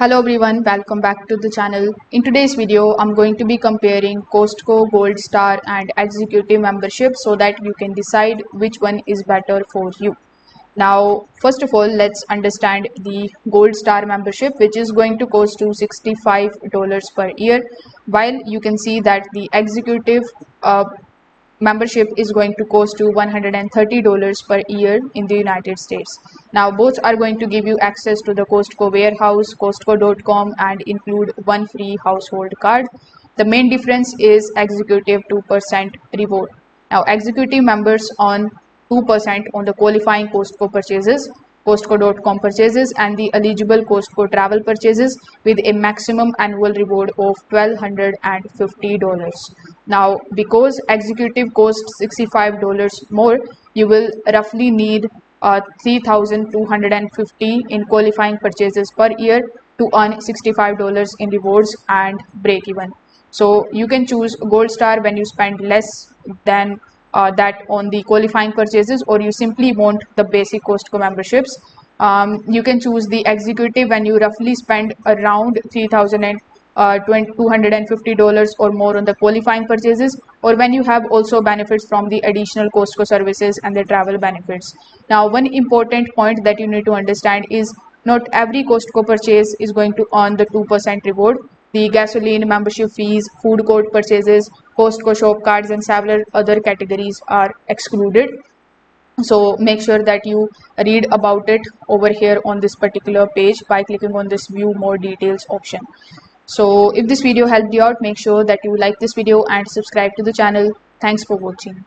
Hello everyone, welcome back to the channel. In today's video, I'm going to be comparing Costco Gold Star and Executive membership so that you can decide which one is better for you. Now, first of all, let's understand the Gold Star membership, which is going to cost you $65 per year, while you can see that the Executive membership is going to cost you $130 per year in the United States. Now, both are going to give you access to the Costco warehouse, Costco.com, and include one free household card. The main difference is executive 2% reward. Now, executive members earn 2% on the qualifying Costco purchases, Costco.com purchases, and the eligible Costco travel purchases with a maximum annual reward of $1,250. Now, because executive costs $65 more, you will roughly need 3,250 in qualifying purchases per year to earn $65 in rewards and break even. So you can choose Gold Star when you spend less than that on the qualifying purchases, or you simply want the basic Costco memberships. You can choose the executive when you roughly spend around $250 or more on the qualifying purchases, or when you have also benefits from the additional Costco services and the travel benefits. Now, one important point that you need to understand is not every Costco purchase is going to earn the 2% reward. The gasoline, membership fees, food court purchases, Costco shop cards, and several other categories are excluded. So make sure that you read about it over here on this particular page by clicking on this view more details option. So if this video helped you out, make sure that you like this video and subscribe to the channel. Thanks for watching.